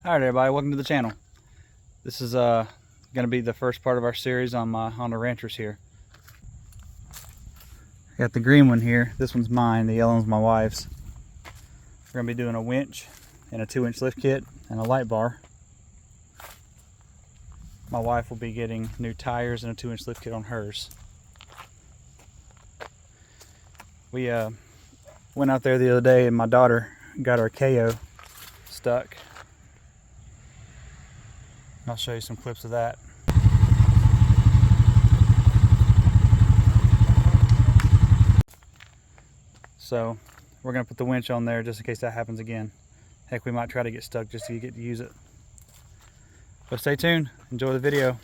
Alright everybody, welcome to the channel. This is going to be the first part of our series on my Honda Ranchers here. Got the green one here. This one's mine, the yellow one's my wife's. We're going to be doing a winch and a 2-inch lift kit and a light bar. My wife will be getting new tires and a 2-inch lift kit on hers. We went out there the other day and my daughter got our KO stuck. I'll show you some clips of that. So we're going to put the winch on there just in case that happens again. Heck, we might try to get stuck just to get to use it. But stay tuned, enjoy the video.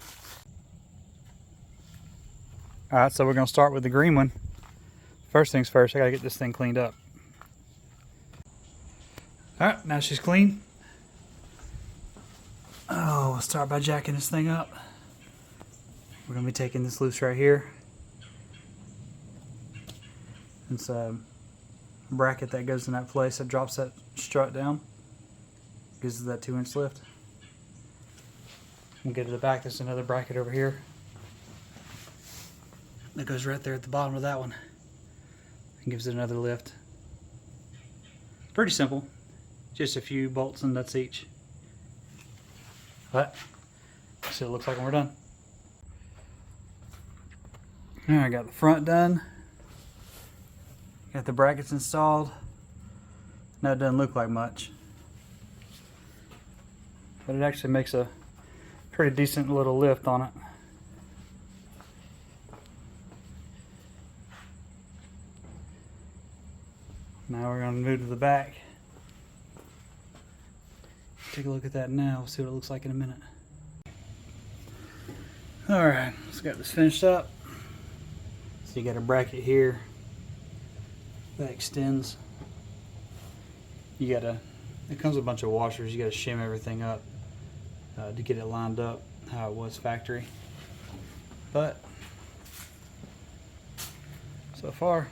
Alright, so we're going to start with the green one. First things first, I got to get this thing cleaned up. Alright, now she's clean. Oh, we'll start by jacking this thing up. We're going to be taking this loose right here. It's a bracket that goes in that place that drops that strut down. Gives it that 2-inch lift. We'll get to the back, there's another bracket over here. That goes right there at the bottom of that one. And gives it another lift. Pretty simple. Just a few bolts and nuts each. But, see what it looks like when we're done. Alright, got the front done. Got the brackets installed. Now it doesn't look like much, but it actually makes a pretty decent little lift on it. Now we're going to move to the back. Take a look at that now. We'll see what it looks like in a minute. Alright, let's get this finished up. So you got a bracket here that extends. It comes with a bunch of washers. You gotta shim everything up to get it lined up how it was factory. But so far,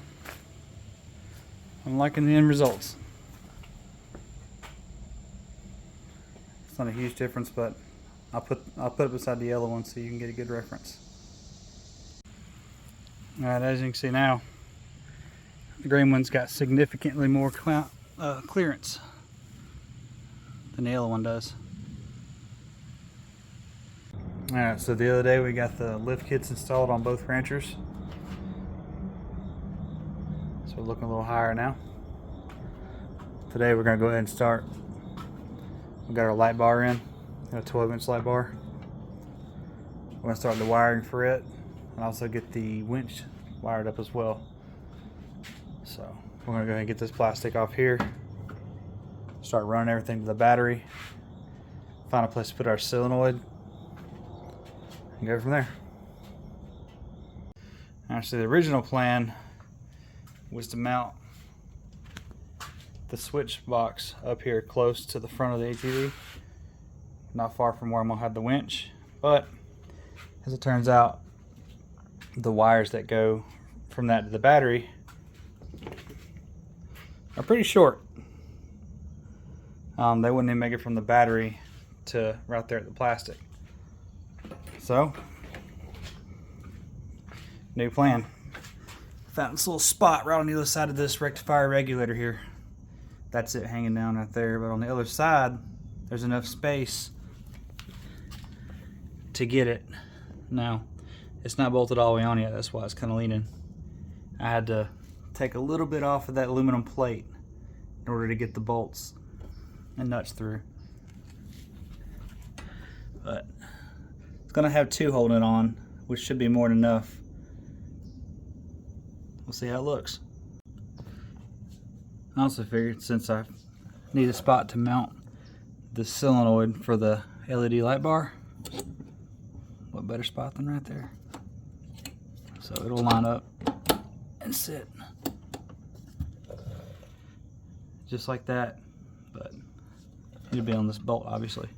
I'm liking the end results. It's not a huge difference, but I'll put it beside the yellow one so you can get a good reference. Alright, as you can see now, the green one's got significantly more clearance than the yellow one does. Alright, so the other day we got the lift kits installed on both Ranchers. So we're looking a little higher now. Today we're going to go ahead and start. We got our light bar in, got a 12-inch light bar. We're going to start the wiring for it and also get the winch wired up as well. So we're going to go ahead and get this plastic off here, start running everything to the battery, find a place to put our solenoid, and go from there. Actually, the original plan was to mount the switch box up here close to the front of the ATV, not far from where I'm going to have the winch. But as it turns out, the wires that go from that to the battery are pretty short. They wouldn't even make it from the battery to right there at the plastic. So, new plan. Found this little spot right on the other side of this rectifier regulator here. That's it hanging down right there. But on the other side, there's enough space to get it. Now, it's not bolted all the way on yet. That's why it's kind of leaning. I had to take a little bit off of that aluminum plate in order to get the bolts and nuts through. But it's going to have two holding it on, which should be more than enough. We'll see how it looks. I also figured since I need a spot to mount the solenoid for the LED light bar, what better spot than right there? So it'll line up and sit just like that, but it'll be on this bolt obviously.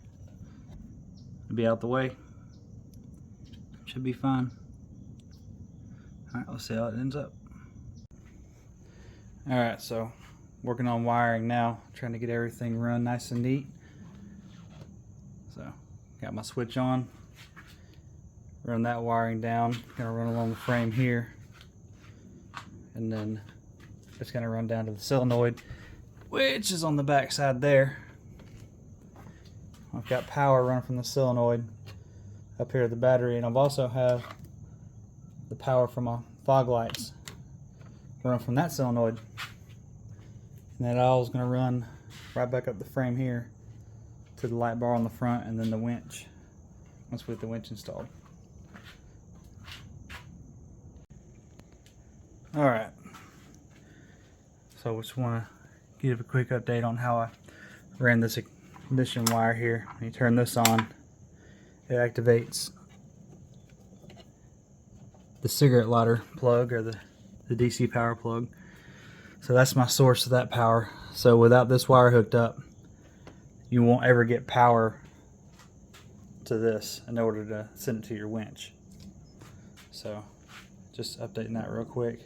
It'll be out the way. Should be fine. Alright, let's see how it ends up. Alright, so working on wiring now, trying to get everything run nice and neat. So got my switch on, run that wiring down, gonna run along the frame here, and then it's gonna run down to the solenoid, which is on the back side there. I've got power running from the solenoid up here to the battery, and I've also have the power from my fog lights run from that solenoid, and that all is going to run right back up the frame here to the light bar on the front, and then the winch once we get the winch installed. Alright, so I just want to give a quick update on how I ran this ignition wire here. When you turn this on, it activates the cigarette lighter plug, or the DC power plug. So that's my source of that power. So without this wire hooked up, you won't ever get power to this in order to send it to your winch. So just updating that real quick.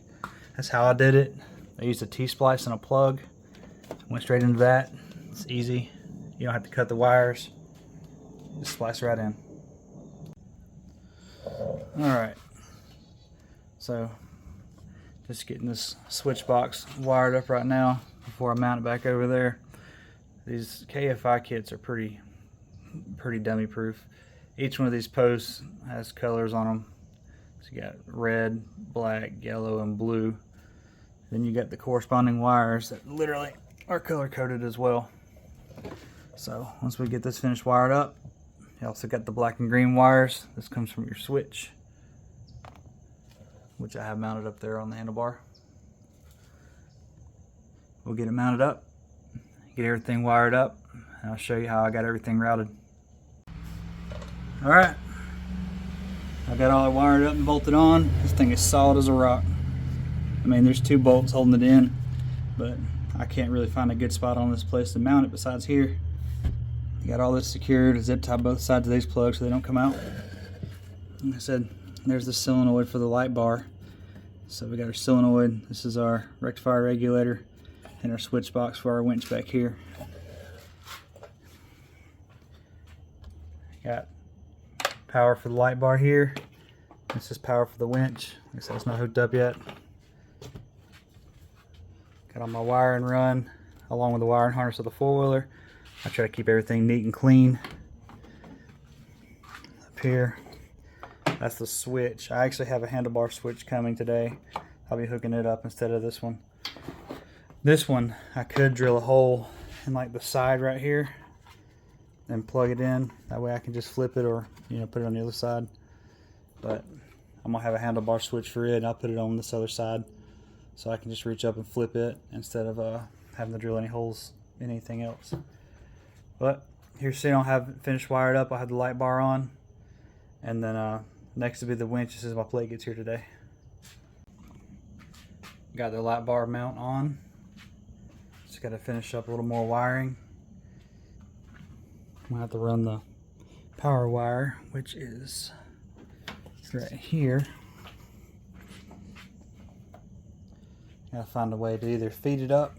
That's how I did it. I used a T-splice and a plug. Went straight into that. It's easy. You don't have to cut the wires. Just splice right in. Alright. So just getting this switch box wired up right now before I mount it back over there. These KFI kits are pretty dummy proof. Each one of these posts has colors on them. So you got red, black, yellow, and blue. Then you got the corresponding wires that literally are color coded as well. So once we get this finished wired up, you also got the black and green wires. This comes from your switch, which I have mounted up there on the handlebar. We'll get it mounted up, get everything wired up, and I'll show you how I got everything routed. Alright, I got all it wired up and bolted on. This thing is solid as a rock. I mean, there's 2 bolts holding it in, but I can't really find a good spot on this place to mount it besides here. Got all this secured, zip tie both sides of these plugs so they don't come out. Like I said, there's the solenoid for the light bar. So we got our solenoid, this is our rectifier regulator, and our switch box for our winch back here. Got power for the light bar here. This is power for the winch. Like I said, it's not hooked up yet. Got all my wiring run along with the wiring harness of the four-wheeler. I try to keep everything neat and clean. Up here, that's the switch. I actually have a handlebar switch coming today. I'll be hooking it up instead of this one. This one, I could drill a hole in like the side right here and plug it in. That way I can just flip it, or put it on the other side. But I'm gonna have a handlebar switch for it, and I'll put it on this other side so I can just reach up and flip it instead of having to drill any holes in anything else. But here, see, I don't have it finished wired up. I have the light bar on, and then next will be the winch. This is my plate gets here today. Got the light bar mount on. Just got to finish up a little more wiring. I'm gonna have to run the power wire, which is right here. Gotta find a way to either feed it up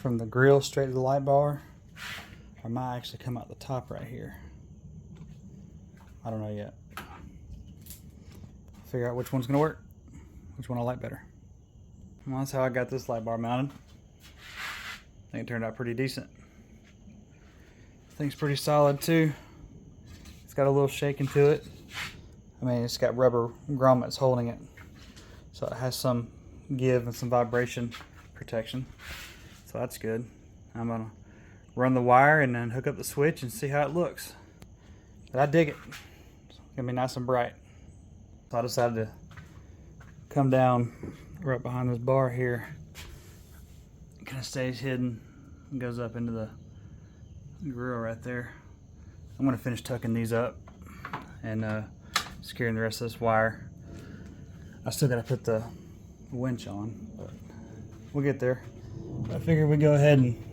from the grill straight to the light bar, or might actually come out the top right here. I don't know yet. Figure out which one's gonna work, which one I like better. Well, that's how I got this light bar mounted. I think it turned out pretty decent. Thing's pretty solid too. It's got a little shaking to it. I mean, it's got rubber grommets holding it, so it has some give and some vibration protection. So that's good. I'm gonna run the wire and then hook up the switch and see how it looks. But I dig it. It's gonna be nice and bright. So I decided to come down right behind this bar here. It kind of stays hidden and goes up into the grill right there. I'm gonna finish tucking these up and securing the rest of this wire. I still gotta put the winch on, but we'll get there. I figured we'd go ahead and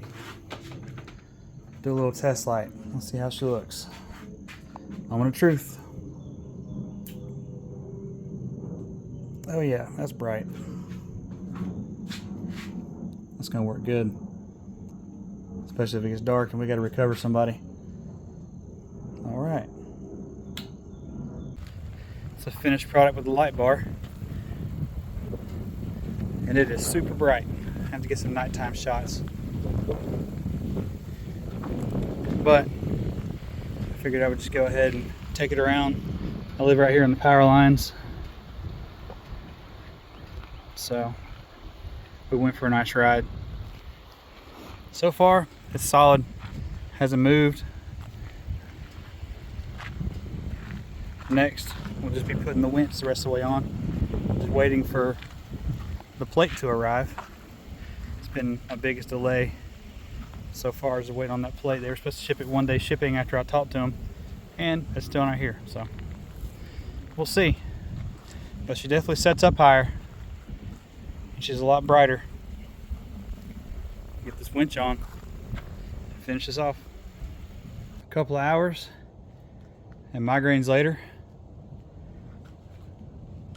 do a little test light. Let's see how she looks. Moment of truth. Oh yeah, that's bright. That's gonna work good, especially if it gets dark and we gotta recover somebody. It's a finished product with the light bar. And it is super bright. I have to get some nighttime shots. But I figured I would just go ahead and take it around. I live right here in the power lines. So we went for a nice ride. So far, it's solid. Hasn't moved. Next, we'll just be putting the winch the rest of the way on. Just waiting for the plate to arrive. It's been my biggest delay so far is to wait on that plate. They were supposed to ship it 1 day shipping after I talked to them, and it's still not here, so we'll see. But she definitely sets up higher, and she's a lot brighter. Get this winch on and finish this off. A couple of hours and migraines later,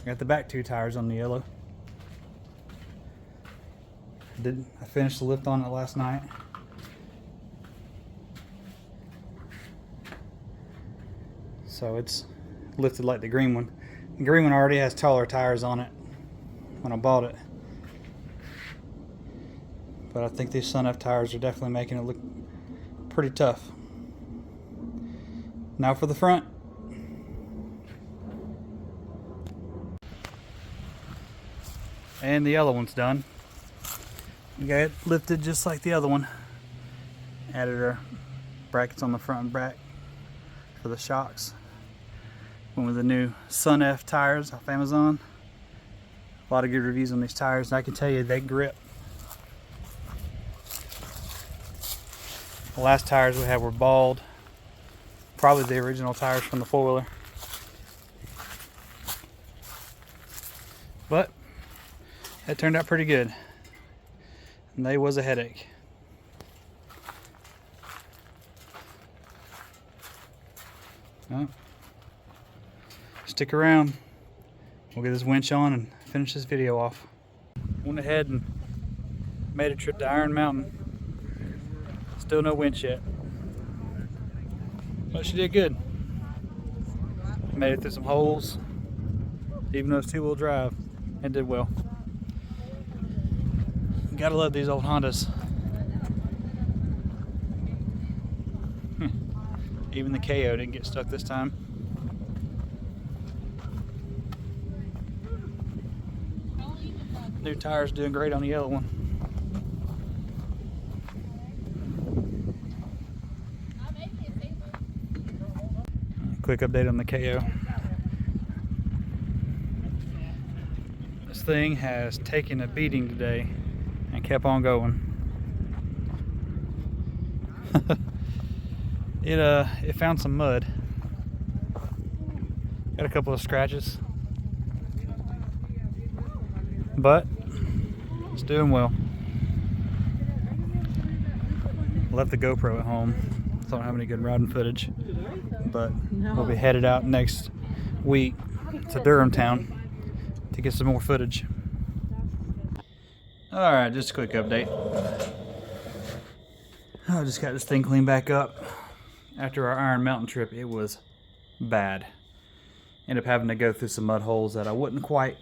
I got the back 2 tires on the yellow. I finished the lift on it last night. So it's lifted like the green one. The green one already has taller tires on it when I bought it. But I think these Sun F tires are definitely making it look pretty tough. Now for the front. And the yellow one's done. We got it lifted just like the other one. Added our brackets on the front and back for the shocks. Went with the new Sun F tires off Amazon. A lot of good reviews on these tires, and I can tell you they grip. The last tires we had were bald. Probably the original tires from the 4-wheeler. But that turned out pretty good. And they was a headache. Well, stick around. We'll get this winch on and finish this video off. Went ahead and made a trip to Iron Mountain. Still no winch yet. But she did good. Made it through some holes. Even though it's 2-wheel drive, it did well. Gotta love these old Hondas. Even the KO didn't get stuck this time. New tires doing great on the yellow one. Quick update on the KO. This thing has taken a beating today and kept on going. It found some mud. Got a couple of scratches, but it's doing well. Left the GoPro at home, so I don't have any good riding footage, but we'll be headed out next week to Durham town to get some more footage. Alright, just a quick update. I just got this thing cleaned back up. After our Iron Mountain trip, it was bad. Ended up having to go through some mud holes that I wouldn't quite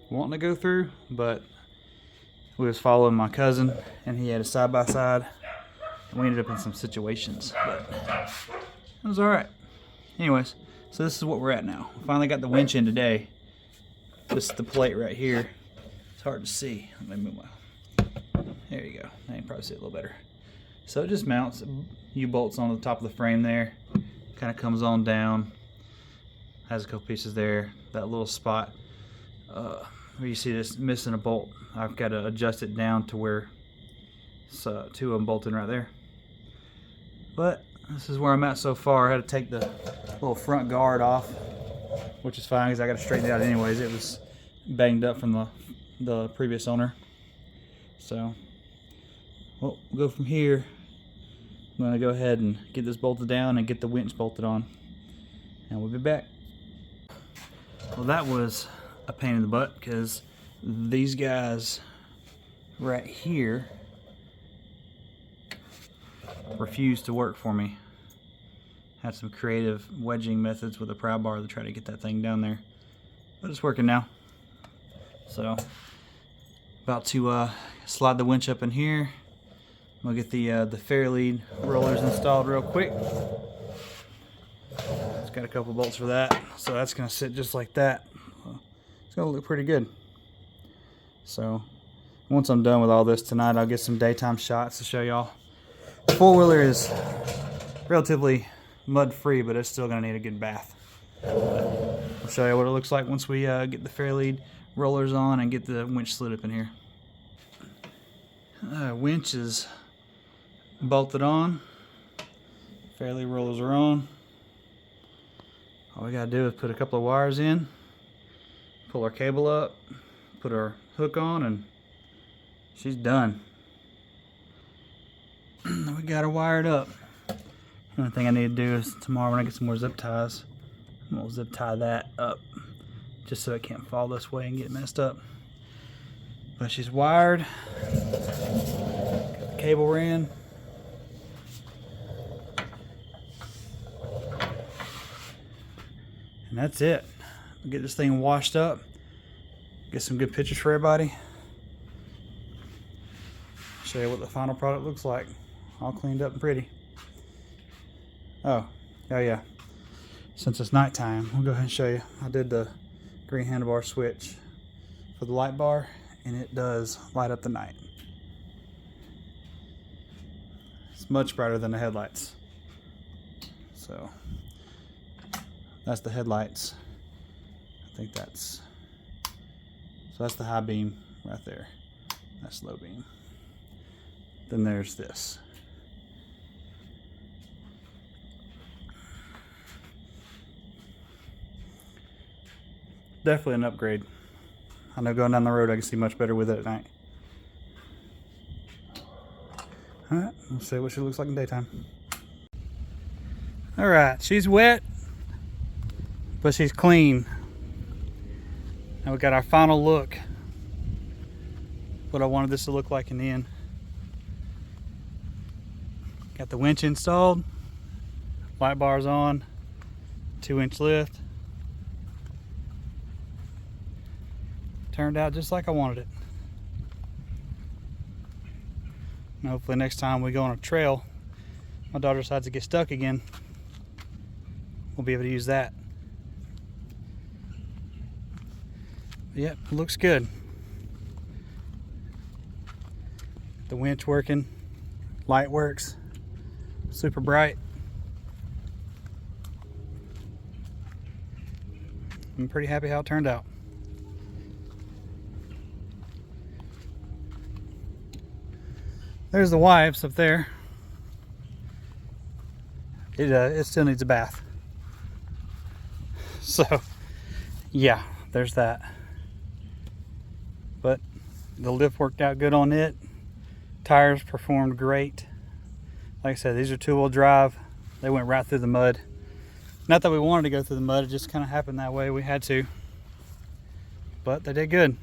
want to go through, but we was following my cousin and he had a side-by-side and we ended up in some situations, but it was alright. Anyways, so this is what we're at now. We finally got the winch in today. This is the plate right here. It's hard to see. Let me move my... There you go. Now you can probably see it a little better. So it just mounts U-bolts on the top of the frame there. Kind of comes on down. Has a couple pieces there. That little spot where you see this missing a bolt, I've got to adjust it down to where it's 2 of them bolted right there. But this is where I'm at so far. I had to take the little front guard off, which is fine because I got to straighten it out anyways. It was banged up from the previous owner. So we'll go from here. I'm going to go ahead and get this bolted down and get the winch bolted on, and we'll be back. Well, that was a pain in the butt because these guys right here refused to work for me. Had some creative wedging methods with a pry bar to try to get that thing down there, but it's working now. So about to slide the winch up in here. I'm gonna get the fair lead rollers installed real quick. It's got a couple bolts for that, so that's gonna sit just like that. It's gonna look pretty good. So once I'm done with all this tonight, I'll get some daytime shots to show y'all. The four-wheeler is relatively mud free, but it's still gonna need a good bath. I'll show you what it looks like once we get the fair lead rollers on and get the winch slid up in here. Winch is bolted on. Fair lead rollers are on. All we gotta do is put a couple of wires in, pull our cable up, put our hook on, and she's done. We got her wired up. The only thing I need to do is tomorrow when I get some more zip ties, I'm gonna zip tie that up just so it can't fall this way and get messed up. But she's wired. Got the cable ran. And that's it. Get this thing washed up. Get some good pictures for everybody. Show you what the final product looks like. All cleaned up and pretty. Oh yeah. Since it's nighttime, we'll go ahead and show you. I did the green handlebar switch for the light bar, and it does light up the night. It's much brighter than the headlights. So that's the headlights. I think that's the high beam right there. That's low beam. Then there's this. Definitely an upgrade. I know going down the road I can see much better with it at night. Alright, we'll see what she looks like in daytime. Alright, she's wet, but she's clean. Now we got our final look. What I wanted this to look like in the end. Got the winch installed, light bars on, 2-inch lift. Turned out just like I wanted it. And hopefully next time we go on a trail, my daughter decides to get stuck again, we'll be able to use that. Yep, it looks good. The winch working, light works, super bright. I'm pretty happy how it turned out. There's the wipes up there. It still needs a bath. So yeah, there's that. But the lift worked out good on it. Tires performed great. Like I said, these are 2-wheel drive. They went right through the mud. Not that we wanted to go through the mud, it just kind of happened that way. We had to. But they did good.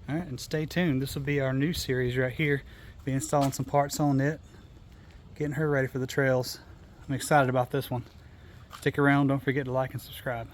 Alright, and stay tuned. This will be our new series right here. Be installing some parts on it. Getting her ready for the trails. I'm excited about this one. Stick around. Don't forget to like and subscribe.